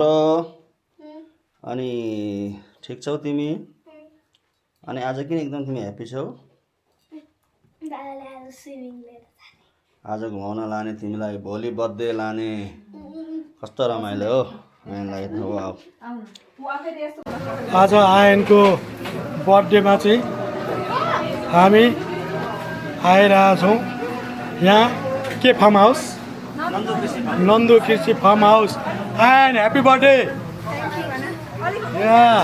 अनि ठिक छौ तिमी? अनि आज किन एकदम तिमी ह्याप्पी छौ? आज घुमाउन लाने तिमीलाई, भोलि बर्थडे लाने। कस्तो रमाइलो हो आयनलाई। आज आयनको बर्थडेमा चाहिँ हामी आइरहेछौँ यहाँ के फार्म हाउस, नन्दु कृषि farm house. Ayan happy birthday. यहाँ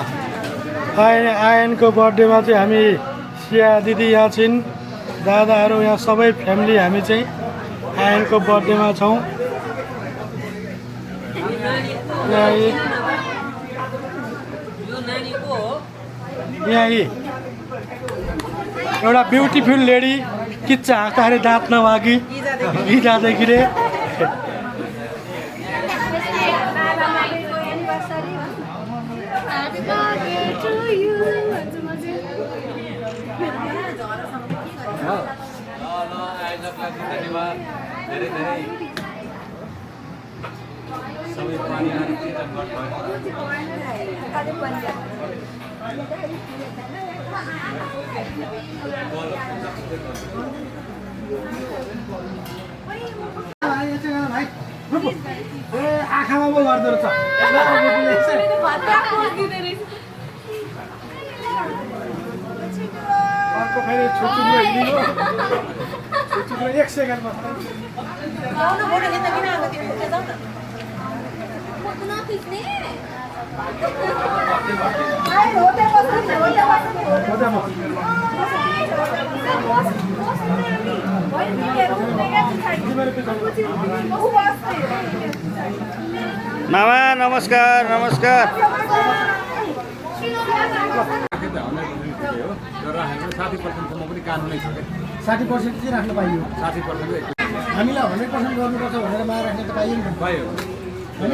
आयनको बर्थडेमा चाहिँ हामी सिया दिदी यहाँ छिन्, दादाहरू यहाँ सबै फ्यामिली हामी चाहिँ आयनको बर्थडेमा छौँ। यहाँ एउटा ब्युटिफुल लेडी किच्चा हाँक्दाखेरि दाँत नभागी यी जाँदैकी रे। आँखामा पो गर्दो रहेछ। अर्को फेरि छुट्टुको हिँडियो, छुट्टुको 1 सेकेन्डमा मामा नमस्कार। नमस्कार। 60% चाहिँ राख्न पाइयो। 60% हामीलाई 100% गर्नुपर्छ भनेर माया राख्न त पाइयो नि त। भयो होइन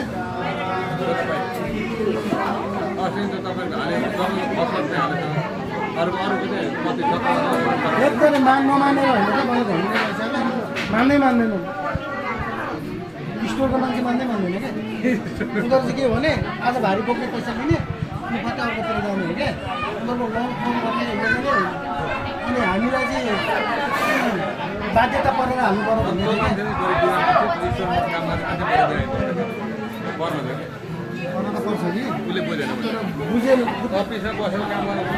एकदमै नमानेर होइन क्या मलाई भन्नु मान्दैन। स्टोरको मान्छे मान्दैन क्या। उनीहरू चाहिँ के हो भने आज भारी बोक्ने पैसा लिने अनि कता अर्कोतिर जाने हो क्या। उनीहरूको लङ फर्म गर्ने अनि हामीलाई चाहिँ बाध्यता परेर हाल्नु पर्यो भन्ने पर्छ नि। बुझेन अफिसमा बसेर काम गर्नु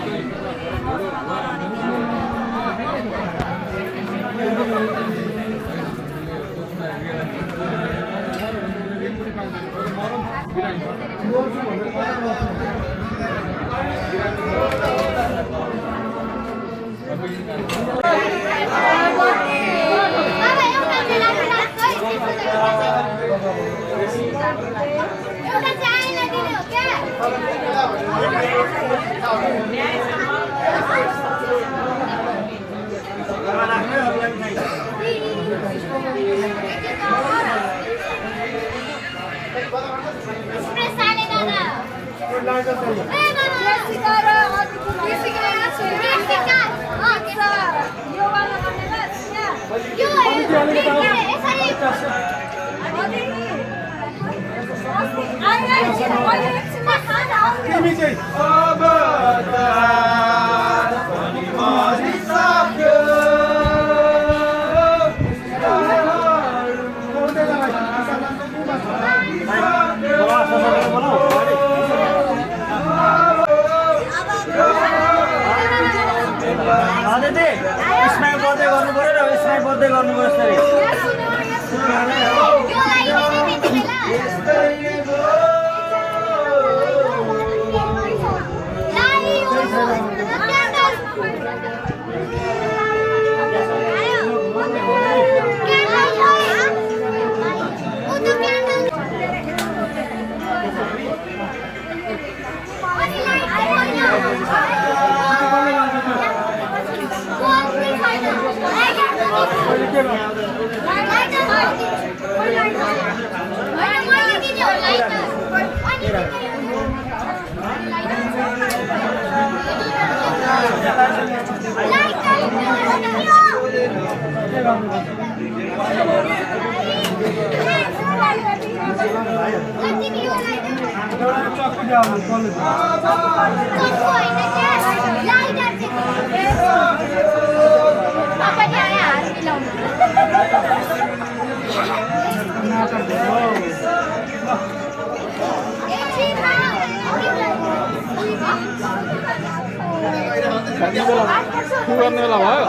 के गर्ने बेला भयो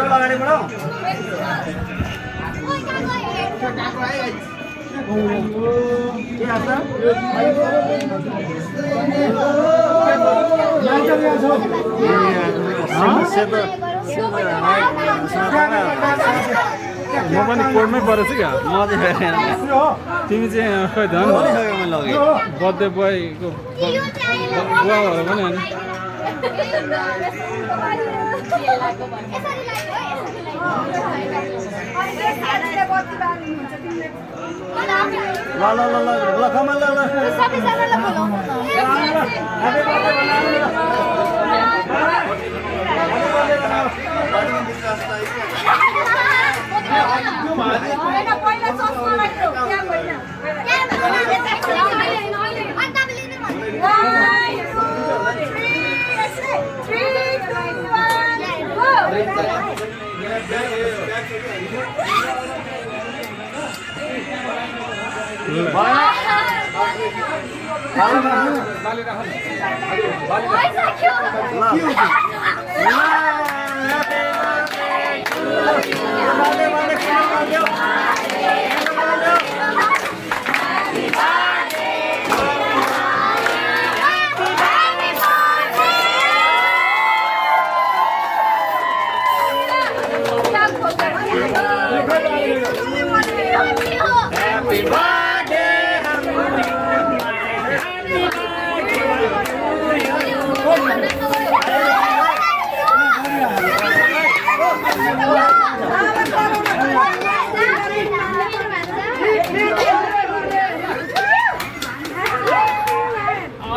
अगाडि बढाऊ म पनि कोर्टमै परेछु क्या तिमी चाहिँ खै धन बर्थडे बोयको बुवाहरू पनि होइन ल कमल ल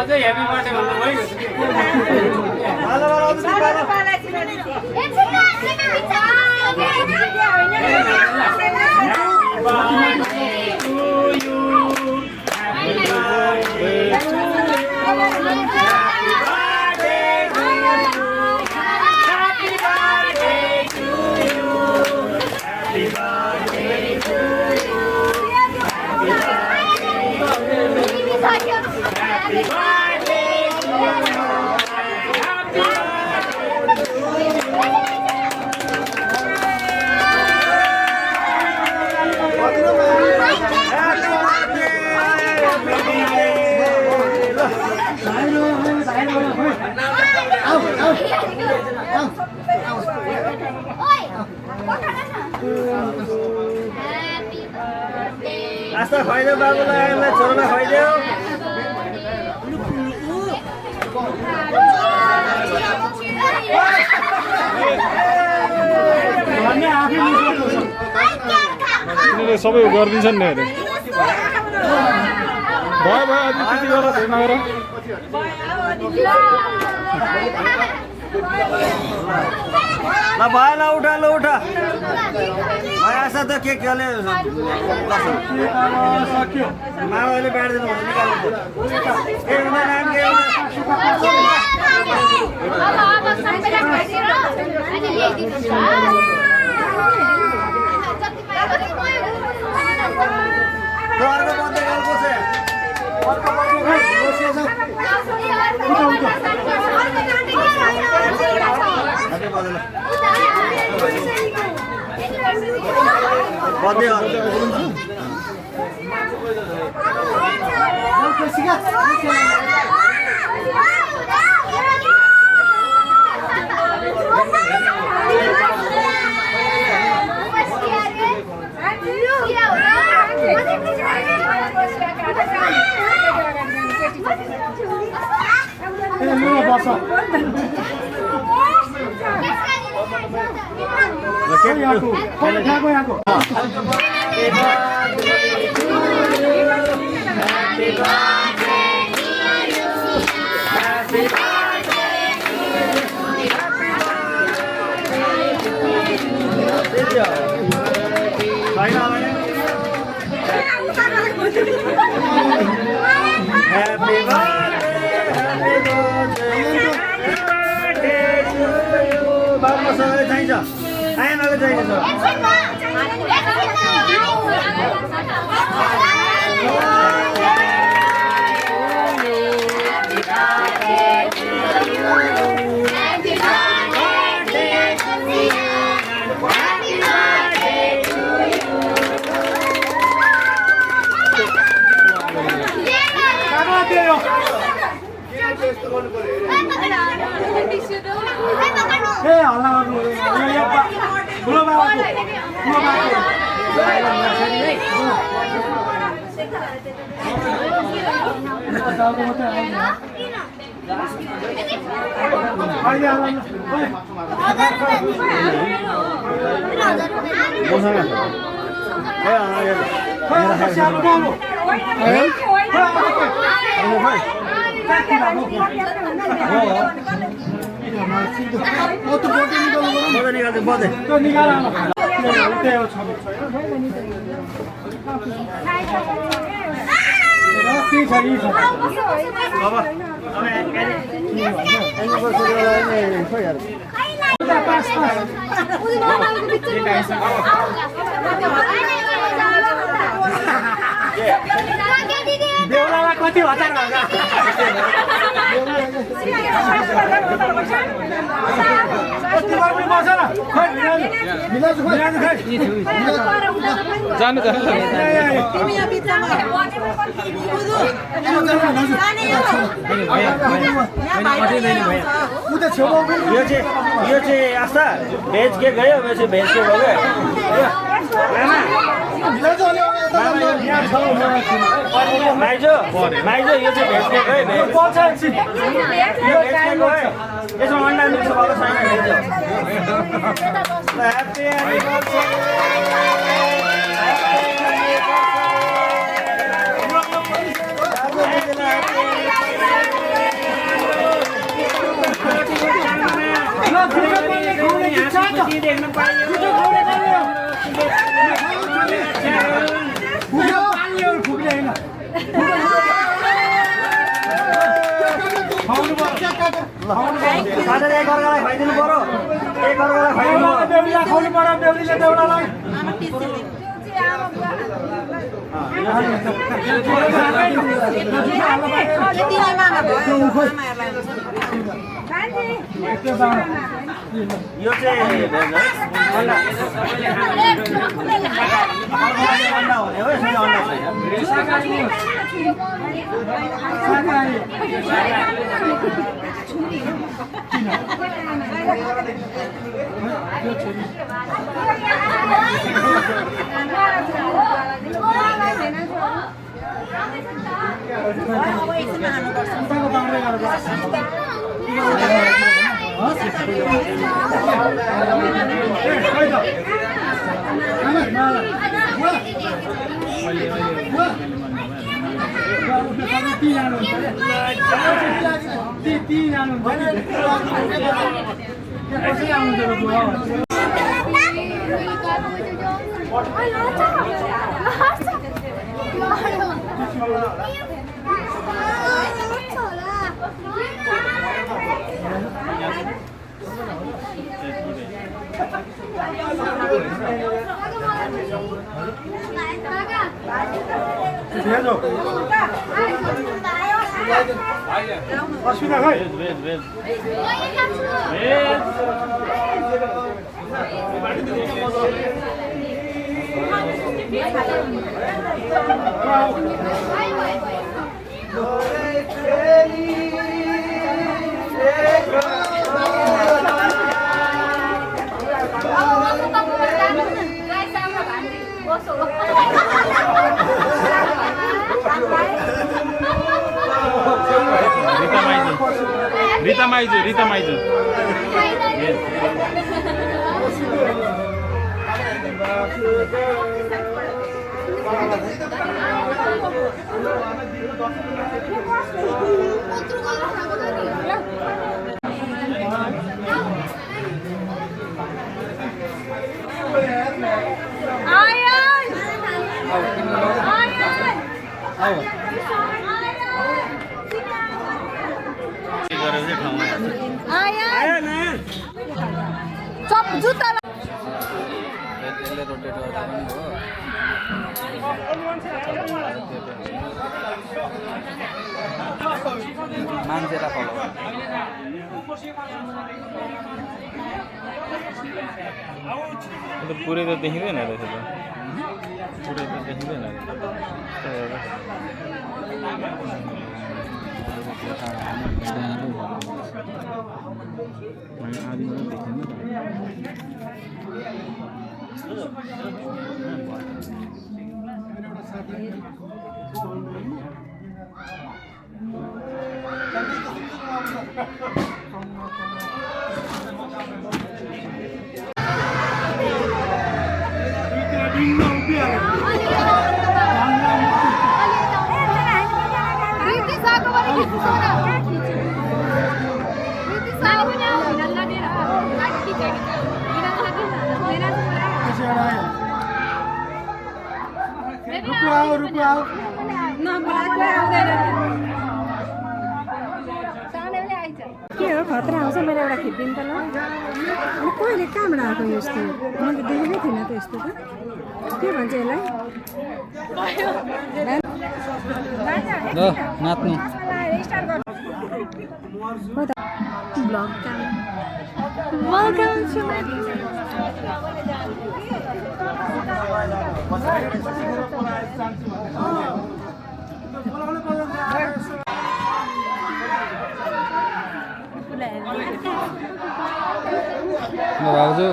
अझै ह्याप्पी बर्थडे भन्दा भइगयो आस्था खुवाइदेऊ बाबुलाई छोरालाई खुवाइदेऊ तिनीहरूले सबै गरिदिन्छन् नि अरे भयो भयो अझै त्यति गर धेरै नगर ल भयो ल उठा ल उठा आशा त के केले माओले बाँडिदिनु भने निकाल्नु के हुँदैन के अर्को बन्दै गएको छ Happy birthday to you. बाबुमा सबै चाहिन्छ आमाको चाहिन्छ ए हल्ला गर्नु यो ठुलो बाबाको बेहुलालाई कति हजार जानु जानु यो चाहिँ आस्था भेज केक गयो भेज केक हो क्या माइजो माइजो यो चाहिँ भेज केक है यो भेज केक हो है यसमा अन्डा मिक्स भएको छैन ह्याप्पी देख्न पाइयो एकअर्कालाई खुवाइदिनु पर्यो एकअर्कालाई खुवाउनु पर्यो बेहुलीले बेहुलालाई यो चाहिँ अन्डा हुने हो यसमा अन्डा Rita Maizu, Rita Maizu. गरेर चाहिँ ठाउँमा चप जुत्ता यसले रोटेट गर्दा पनि हो मान्छेलाई फलो पुरै त देखिँदैन रहेछ त पुरै त देखिँदैन आदि के हो खतरा आउँछ मेरो एउटा खिचिदिनु त ल कहिले कहाँबाट आएको यस्तो मैले देखेकै थिइनँ त यस्तो त के भन्छ यसलाई ल नाच्नु भाउजू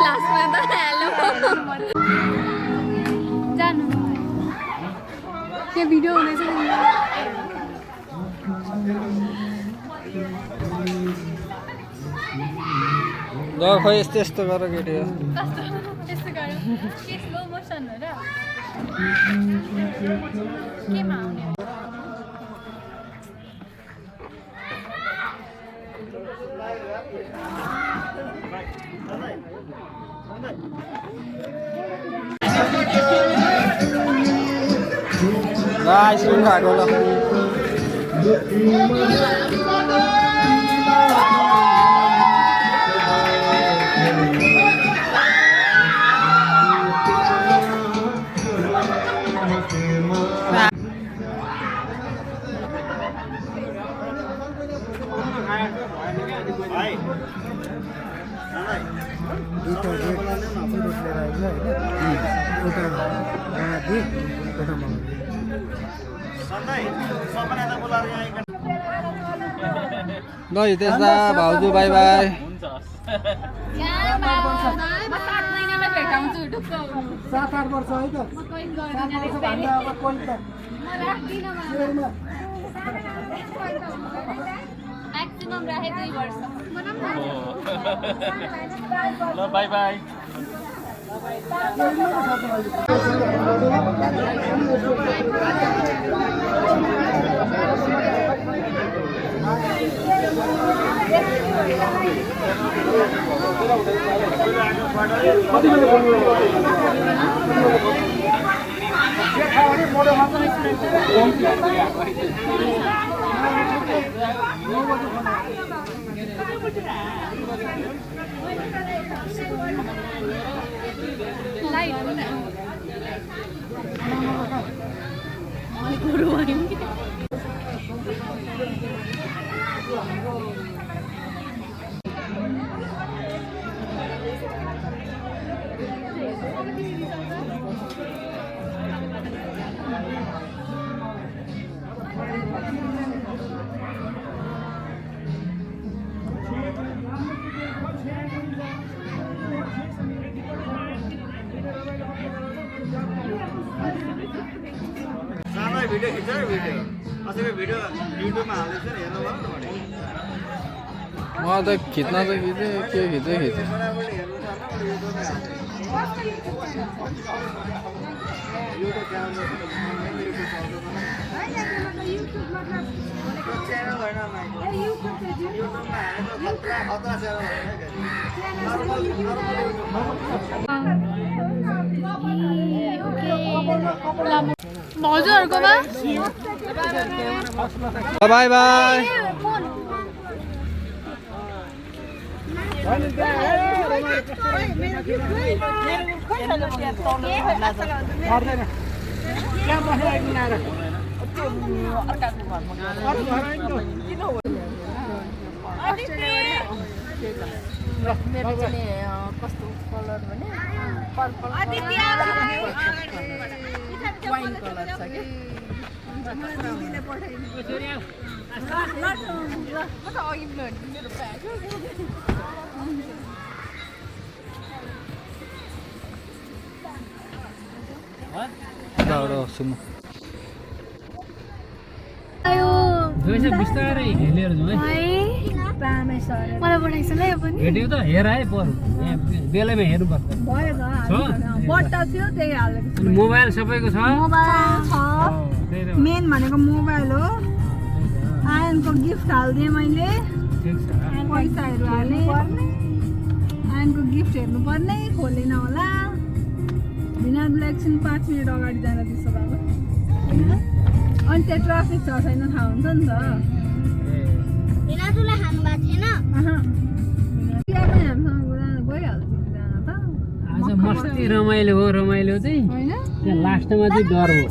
लास्टमा त हेलो जानु के भिडियो हुँदैछ ल खै यस्तो यस्तो गर केटी हो कस्तो त्यस्तो गरौँ के स्लो मोसन हो र केमा आउने ल आइसक्रिम खाएको ल दुईवटा रेट लिएर आइज होइन एउटा राधे एउटा मङ्गल ल हितेशदा भाउजू बाई बाई म 7 महिनामा भेटाउँछु ढुक्क 7-8 वर्ष है त म कोही गर्दिनँ भन्दा अब कोही त म राख्दिनँ म्याक्सिमम राखे 2 वर्ष ल बाई बाई भिडियो खिच्छ भिडियो असली भिडियो युट्युबमा हाल्दैछ नि हेर्नु भयो म त खिच्न त खिचेँ के खिचेँ खिच्छ भाउजूहरूकोमा बाई बाई मेरो चाहिँ कस्तो कलर भने पर्पल वाइन कलर छ कि बिस्तारै हेलेर जाउँ है मलाई बनाइस ल यो पनि भेट्यो त हेर है बरु यहाँ बेलैमा हेर्नुपर्छ भयो त बट्टा थियो त्यही हालेको अनि मोबाइल सबैको छ मोबाइल छ त्यही त मेन भनेको मोबाइल हो आयनको गिफ्ट हालिदिएँ मैले ठिक छ पैसाहरू हालेँ आयनको गिफ्ट हेर्नुपर्ने खोलेन होला भिनाजुलाई एकछिन 5 मिनट अगाडि जान दिन्छ बाबा अनि त्यहाँ ट्राफिक छ छैन थाहा हुन्छ नि त भिनाजुलाई हान्नु भएको थिएन त्यहाँ पनि हामीसँग गइहाल्छ जान त आज मस्ती रमाइलो हो रमाइलो चाहिँ होइन त्यहाँ लास्टमा चाहिँ डर हो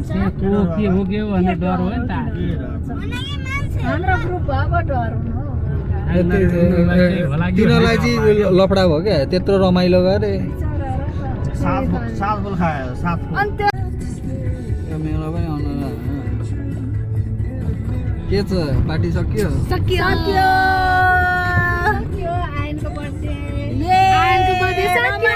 त्यहाँ के हो भन्ने डर हो नि त हाम्रो ग्रुप भएको डर हुनु हो तिनीहरूलाई चाहिँ लफडा भयो क्या त्यत्रो रमाइलो गरे सात फुल खायो 7 फुल अनि त्यो मेला पनि आउनु के छ पार्टी सकियो सक्यो आयनको बर्थडे सक्यो